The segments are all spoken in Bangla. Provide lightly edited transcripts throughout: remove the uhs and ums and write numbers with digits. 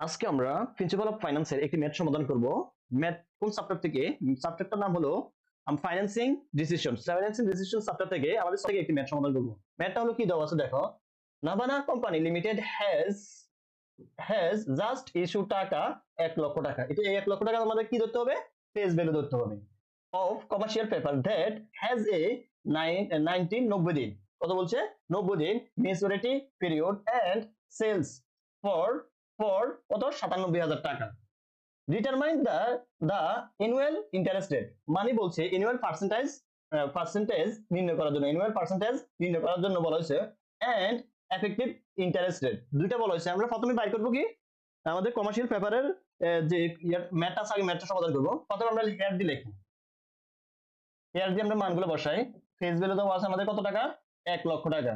আজকে আমরা প্রিন্সিপাল অফ ফাইন্যান্সের একটি ম্যাথ সমাধান করব। ম্যাথ কোন চ্যাপ্টার থেকে? চ্যাপ্টারটার নাম হলো financing decision. Financing decision chapter থেকে আমাদের থেকে একটি ম্যাথ সমাধান করব। ম্যাথটা হলো কি দেওয়া আছে দেখো। Navana company limited has just issue টাকা 1 লক্ষ টাকা। এটা এই 1 লক্ষ টাকা আমাদের কি ধরতে হবে? ফেস ভ্যালু ধরতে হবে of commercial paper that has a 90 দিন। কত বলছে? 90 দিন maturity period and sells for for কত? 97,000 টাকা। Determine the annual interest rate, মানে বলছে অ্যানুয়াল পার্সেন্টেজ নির্ণয় করার জন্য, অ্যানুয়াল পার্সেন্টেজ নির্ণয় করার জন্য বলা হয়েছে এন্ড এফেক্টিভ ইন্টারেস্ট রেট, দুইটা বলা হয়েছে। আমরা প্রথমে বাইর করব কি আমাদের কমার্শিয়াল পেপারের যে ম্যাথটা আছে, আগে ম্যাথটা সমাধান করব। প্রথমে আমরা হেয়ার দিয়ে লিখি, হেয়ার দিয়ে আমরা মানগুলো বসাই। ফেস ভ্যালু দেওয়া আছে আমাদের কত টাকা? 1 লক্ষ টাকা।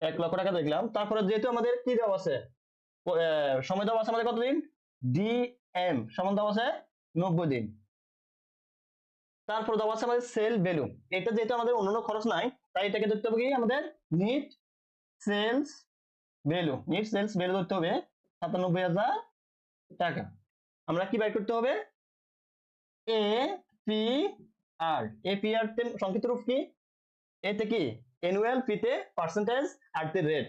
1 লক্ষ টাকা দেখলাম। তারপরে যেহেতু আমাদের কি দেওয়া আছে, সময় দেওয়া আছে আমাদের কতদিন? ডিএম সমান দেওয়া আছে 90 দিন। তারপর দেওয়া আছে আমাদের সেল ভ্যালু, এটা যেহেতু আমাদের অন্যান্য খরচ নাই তাই এটাকে ধরতে হবে কি আমাদের net sales value. Net sales value ধরতে হবে 97,000 টাকা। আমরা কি বের করতে হবে? A P R. A P R সংক্ষিপ্ত রূপ কি? এতে কি অ্যানুয়াল, পি তে পার্সেন্টেজ, আর তে রেট।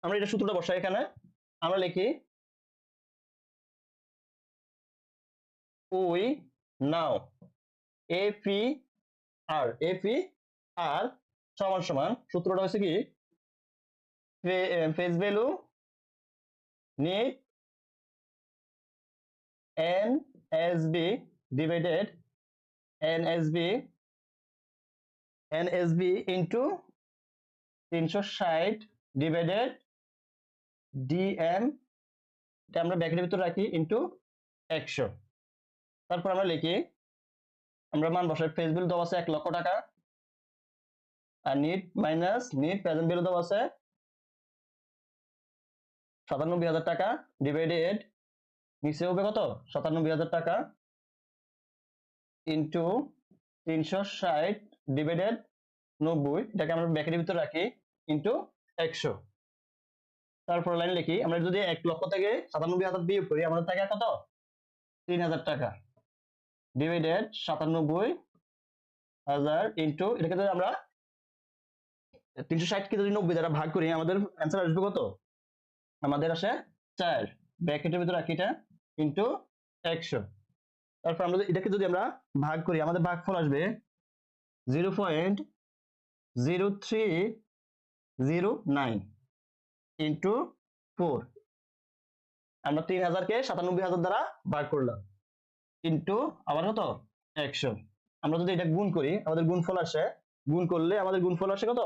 আমরা এটা সূত্রটা বসাই এখানে। আমরা লিখি উই নাও APR সমান সমান, সূত্রটা হচ্ছে কি face value net NSB divided NSB into 360 divided DM, এটা আমরা ব্র্যাকেটের ভিতর রাখি, ইন্টু 100। তারপর আমরা লিখি, আমরা মান বসাই। ফেস ভ্যালু দেওয়া আছে 1 লক্ষ টাকা, আর net minus net present value দেওয়া আছে 97,000 টাকা ডিভাইডেড নিচে হবে কত? 97,000 টাকা ইন্টু 360 ডিভাইডেড 90, এটাকে আমরা ব্র্যাকেটের ভিতর রাখি, ইন্টু 100। তারপর লাইন লিখি, আমরা যদি 1 লক্ষ থেকে 97,000 বিয়োগ করি আমাদের থাকে কত? 3,000 টাকা ডিভাইডেড 97,000 ইন্টু, এটাকে যদি আমরা 360 কে যদি 90 দ্বারা ভাগ করি আমাদের অ্যান্সার আসবে কত? আমাদের আসে 4। ব্র্যাকেটের ভিতর রাখি এটা, ইন্টু 100। তারপর আমরা এটাকে যদি আমরা ভাগ করি আমাদের ভাগফল আসবে 0.0309 ইন্টু 4। আমরা 3,000 কে 97,000 দ্বারা ভাগ করলাম, ইন্টু আবার কত? 100। আমরা যদি এটা গুণ করি আমাদের গুণফল আসে, গুণ করলে আমাদের গুণফল আসে কত?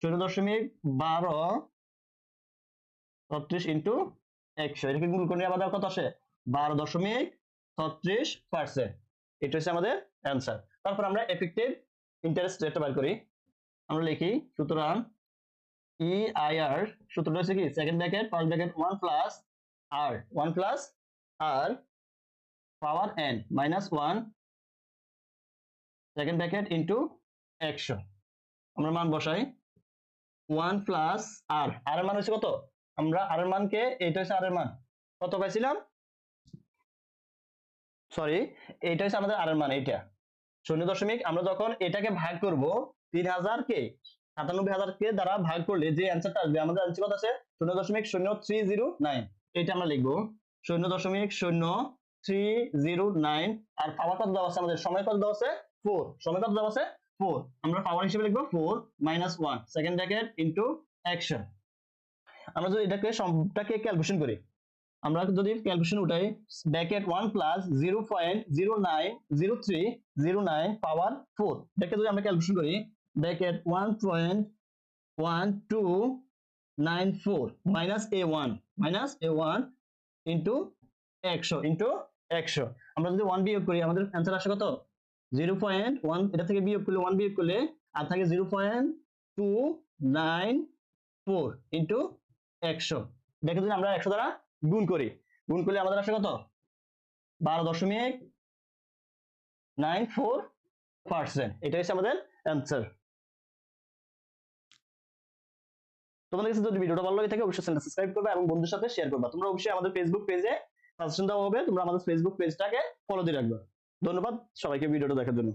14.1236 ইন্টু 100। এটাকে গুণ করলে আমাদের কত আসে? 12.36%। এটা হচ্ছে আমাদের অ্যান্সার। তারপর আমরা এফেক্টিভ ইন্টারেস্ট রেটটা বের করি। আমরা লিখি, সুতরাং EIR সূত্রটা হচ্ছে কি second bracket first bracket 1 plus r power n minus 1 second bracket into 100। আমরা মান বসাই 1 প্লাস আর এর মান হচ্ছে কত? আমরা আর এর মানকে, এটা হচ্ছে আর এর মান কত পাইছিলাম, সরি এটা হচ্ছে আমাদের আর এর মান, এটা 0. আমরা যখন এটাকে ভাগ করব 3,000 কে 97,000 কে দ্বারা ভাগ করলে যে অ্যান্সারটা আসবে আমাদের অ্যান্সার কত আছে? 0.0309। এটা আমরা লিখবো 0.0309। আর পাওয়ার কত দেওয়া আছে আমাদের? সময় কত দেওয়া আছে? 4। সময় কত দেওয়া আছে? 4। আমরা পাওয়ার হিসেবে লিখবো 4 মাইনাস 1 সেকেন্ড ব্র্যাকেট ইন্টু 100। আমরা যদি এটাকে সবটাকে ক্যালকুলেশন করি, আমরা যদি ক্যালকুলেশন উঠাই ব্র্যাকেট 1 প্লাস 0.090309 পাওয়ার 4, এটাকে যদি আমরা ক্যালকুলেশন করি ব্র্যাকেট 1.1294 মাইনাস a1 ইন্টু 100 আমরা যদি 1 বিয়োগ করি আমাদের অ্যান্সার আসে কত? 0.1। এটা থেকে বিয়োগ করলে 1 বিয়োগ করলে আর থাকে 0.294 ইন্টু 100। দেখে যদি আমরা 100 দ্বারা গুণ করি, গুণ করলে আমাদের আসে কত? 12.94%। এটা হচ্ছে আমাদের অ্যান্সার। তোমাদের কাছে যদি ভিডিওটা ভালো লাগে থাকে অবশ্যই চ্যানেলটা সাবস্ক্রাইব করবে এবং বন্ধুদের সাথে শেয়ার করবে। তোমরা অবশ্যই আমাদের ফেসবুক পেজে সাজেশন দেওয়া হবে, তোমরা আমাদের ফেসবুক পেজটাকে ফলো দিয়ে রাখবে। ধন্যবাদ সবাইকে ভিডিওটা দেখার জন্য।